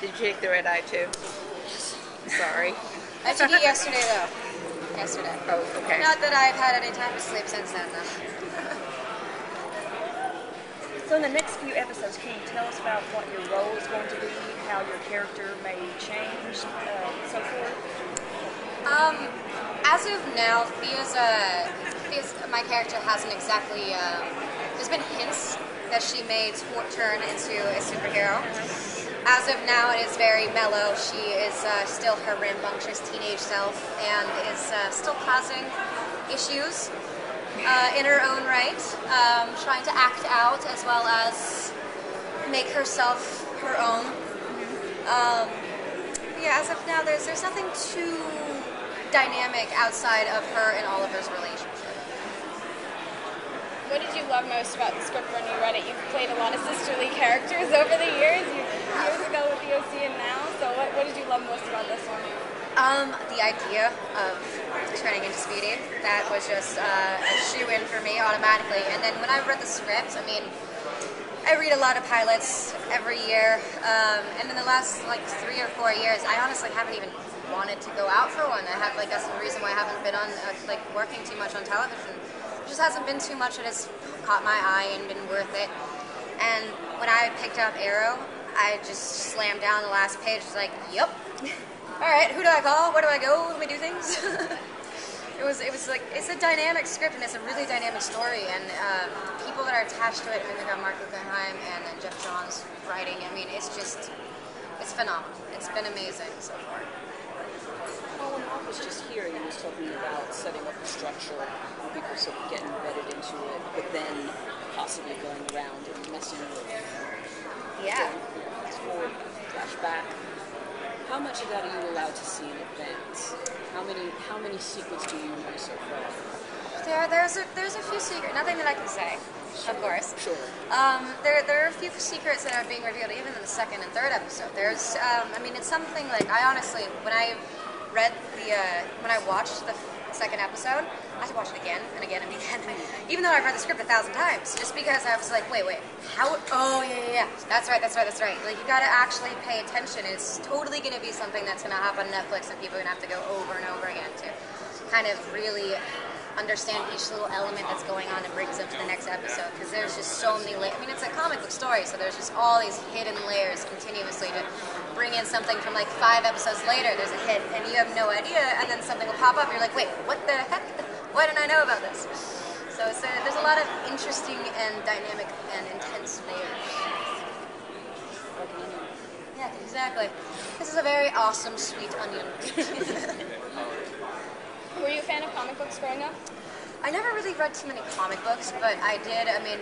Did you take the red eye too? Sorry. I took it yesterday though. Yesterday. Oh, okay. Not that I've had any time to sleep since then though. So in the next few episodes, can you tell us about what your role is going to be, how your character may change, so forth? As of now, Thea's my character hasn't exactly. There's been hints that she may turn into a superhero. As of now, it is very mellow. She is still her rambunctious teenage self and is still causing issues in her own right, trying to act out as well as make herself her own. Yeah, as of now, there's nothing too dynamic outside of her and Oliver's relationship. What did you love most about the script when you read it? You've played a lot of sisterly characters over the years, years ago with the OC and now, so what did you love most about this one? The idea of turning into Speedy, that was just a shoe-in for me automatically. And then when I read the script, I mean, I read a lot of pilots every year, and in the last like 3 or 4 years, I honestly haven't even wanted to go out for one. I have that's the reason why I haven't been on working too much on television. It just hasn't been too much that has caught my eye and been worth it. And when I picked up Arrow, I just slammed down the last page. It's like, yep. All right, who do I call? Where do I go when we do things? It was like, it's a dynamic script and it's a really dynamic story, and people that are attached to it, I mean, we've got Mark Guggenheim and Jeff Johns writing. I mean, it's phenomenal. It's been amazing so far. Well, when Mark was just here, he was talking about setting up the structure, people sort of getting embedded into it, but then possibly going around and messing with it. Yeah. Forward, flashback. How much of that are you allowed to see in advance? How many secrets do you know so far? There's a few secrets. Nothing that I can say, of course. Sure. There are a few secrets that are being revealed even in the second and third episode. There's, I mean, it's something like, I honestly, when I watched the second episode, I had to watch it again and again and again, even though I've read the script 1,000 times, just because I was like, wait, how, oh, yeah, that's right. Like, you gotta actually pay attention. It's totally gonna be something that's gonna happen on Netflix and people are gonna have to go over and over again to kind of really understand each little element that's going on and brings them to the next episode, because there's just so many layers. I mean, it's a comic book story, so there's just all these hidden layers continuously to bring in something from like 5 episodes later, there's a hit, and you have no idea, and then something will pop up, you're like, wait, what the heck? Why didn't I know about this? So there's a lot of interesting and dynamic and intense layers. Yeah, exactly. This is a very awesome, sweet onion. Were you a fan of comic books growing up? I never really read too many comic books, but I did. I mean,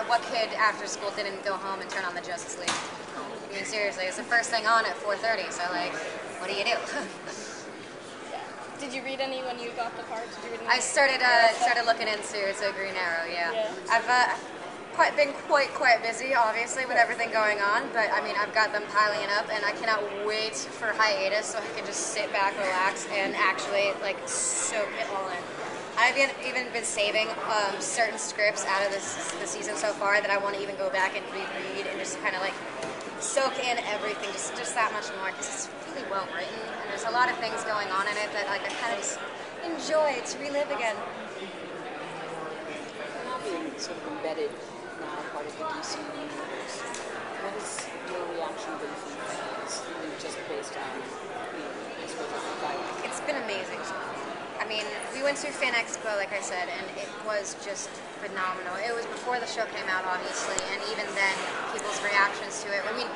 what kid after school didn't go home and turn on the Justice League? I mean, seriously, it's the first thing on at 4:30, so like, what do you do? Did you read any when you got the part? Did you read any? I started looking into Green Arrow, yeah. I've been quite busy, obviously, with everything going on, but I mean, I've got them piling up, and I cannot wait for hiatus so I can just sit back, relax, and actually, like, soak it all in. I've even been saving certain scripts out of the season so far that I want to even go back and reread and just kind of, like, soak in everything, just that much more, because it's really well written, and there's a lot of things going on in it that, like, I kind of just enjoy to relive again. Now being sort of embedded now part of the DC universe, what is your reaction been from fans, just based on this project? It's been amazing. I mean, we went to Fan Expo, like I said, and it was just phenomenal. It was before the show came out, obviously, and even then, people's reactions to it. I mean,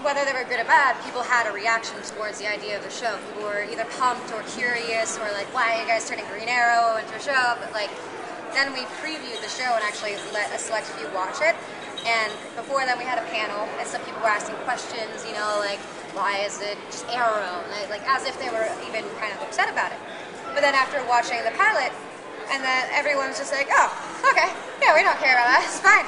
whether they were good or bad, people had a reaction towards the idea of the show. People were either pumped or curious, or like, why are you guys turning Green Arrow into a show? But like, then we previewed the show and actually let a select few watch it. And before then, we had a panel, and some people were asking questions, you know, like, why is it just Arrow? And like, as if they were even kind of upset about it. But then after watching the pilot, and then everyone's just like, oh, okay, yeah, we don't care about that, it's fine,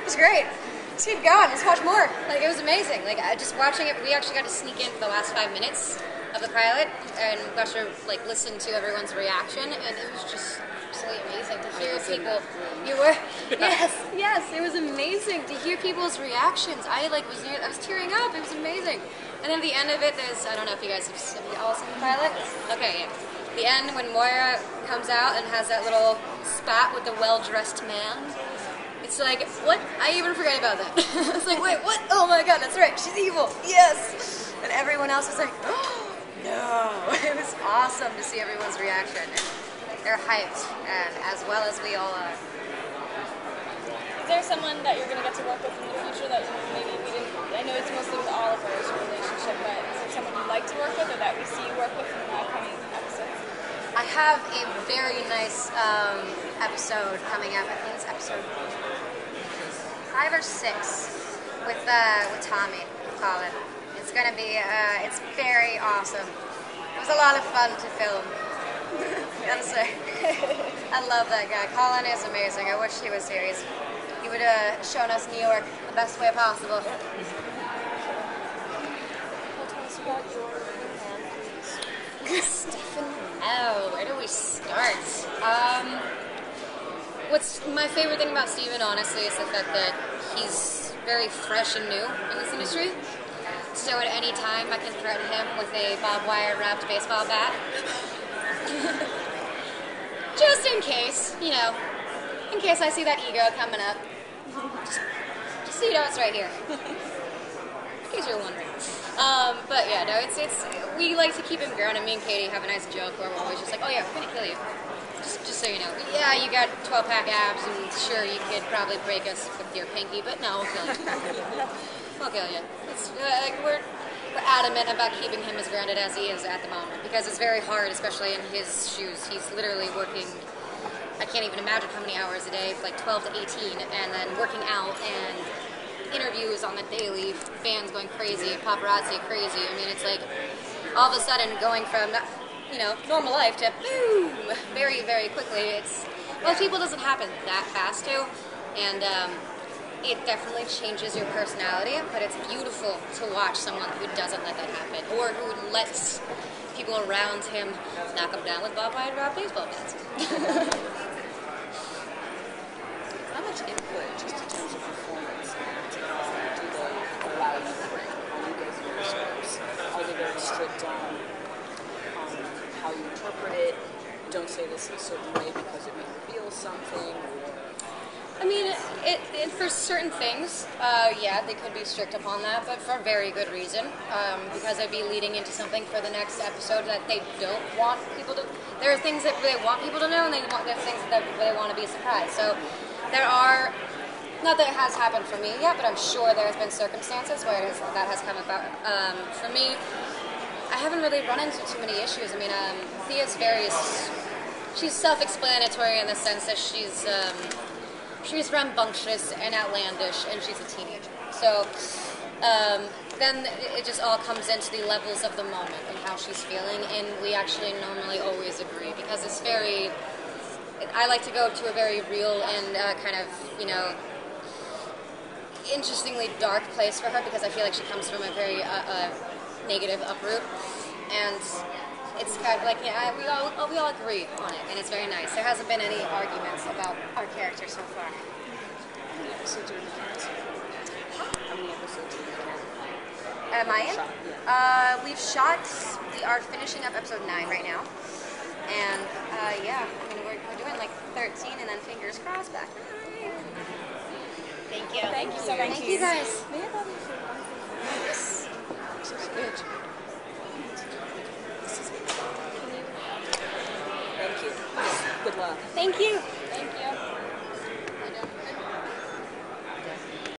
it's great. Let's keep going, let's watch more. Like, it was amazing. Like, just watching it, we actually got to sneak in for the last 5 minutes of the pilot, and got to, like, listen to everyone's reaction, and it was just absolutely amazing to hear hear was in people. that room. You were. Yes. It was amazing to hear people's reactions. I was tearing up. It was amazing. And then at the end of it, there's, I don't know if you guys have you all seen the pilot. Okay, yeah. The end when Moira comes out and has that little spat with the well-dressed man. It's like, what? I even forgot about that. It's like, wait, what? Oh my god, that's right. She's evil. Yes. And everyone else was like, oh, no. It was awesome to see everyone's reaction. And they're hyped, and as well as we all are. Is there someone that you're going to get to work with in the future that maybe we didn't? I know it's mostly with Oliver's relationship, but is there someone you'd like to work with or that we see you work with in the upcoming episodes? I have a very nice episode coming up. I think it's episode 5 or 6 with Tommy Holland. It's gonna be it's very awesome. It was a lot of fun to film. Gotta say, I love that guy. Colin is amazing. I wish he was here. He would have shown us New York the best way possible. Well, tell us about your wingman, please. Stephen. Oh, where do we start? What's my favorite thing about Steven, honestly, is the fact that he's very fresh and new in this industry. So at any time, I can threaten him with a barbed wire wrapped baseball bat. Just in case, you know, in case I see that ego coming up. Just so you know it's right here. In case you're wondering. But yeah, no, it's we like to keep him grounded. Me and Katie have a nice joke where we're always just like, oh yeah, we're gonna kill you. Just so you know. Yeah, you got 12-pack abs, and sure, you could probably break us with your pinky, but no, we'll kill you. We'll kill you. It's, we're adamant about keeping him as grounded as he is at the moment, because it's very hard, especially in his shoes. He's literally working, I can't even imagine how many hours a day, like 12 to 18, and then working out and interviews on the daily, fans going crazy, paparazzi crazy. I mean, it's like all of a sudden going from, you know, normal life to boom, very, very quickly. Most people doesn't happen that fast too, and it definitely changes your personality, but it's beautiful to watch someone who doesn't let that happen, or who lets people around him knock him down with barbed wire wrapped baseball bats. How much input, just in terms of performance, do they allow you to bring when you go through your scripts? Are they very strict on how you interpret it? Don't say this in a certain way because it may reveal something, or... I mean, for certain things, yeah, they could be strict upon that, but for very good reason, because I'd be leading into something for the next episode that they don't want people to... There are things that they want people to know, and there are things that they want to be surprised. So there are... Not that it has happened for me yet, but I'm sure there has been circumstances where that has come about. For me, I haven't really run into too many issues. I mean, Thea's she's self-explanatory in the sense that she's rambunctious and outlandish, and she's a teenager. So then it just all comes into the levels of the moment and how she's feeling, and we actually normally always agree, because it's very... I like to go to a very real and kind of, you know, interestingly dark place for her, because I feel like she comes from a very negative uproot, and it's kind of like, yeah, we all agree on it, and it's very nice. There hasn't been any arguments about our character so far. How many episodes are in the can? How many episodes are in the can? Am I in? Yeah. We are finishing up episode 9 right now, and yeah, I mean, we're doing like 13, and then fingers crossed back. Thank you. Thank you so much. Thank you guys. May I bother you for one thing? Yes. So good. Thank you. Good luck. Thank you.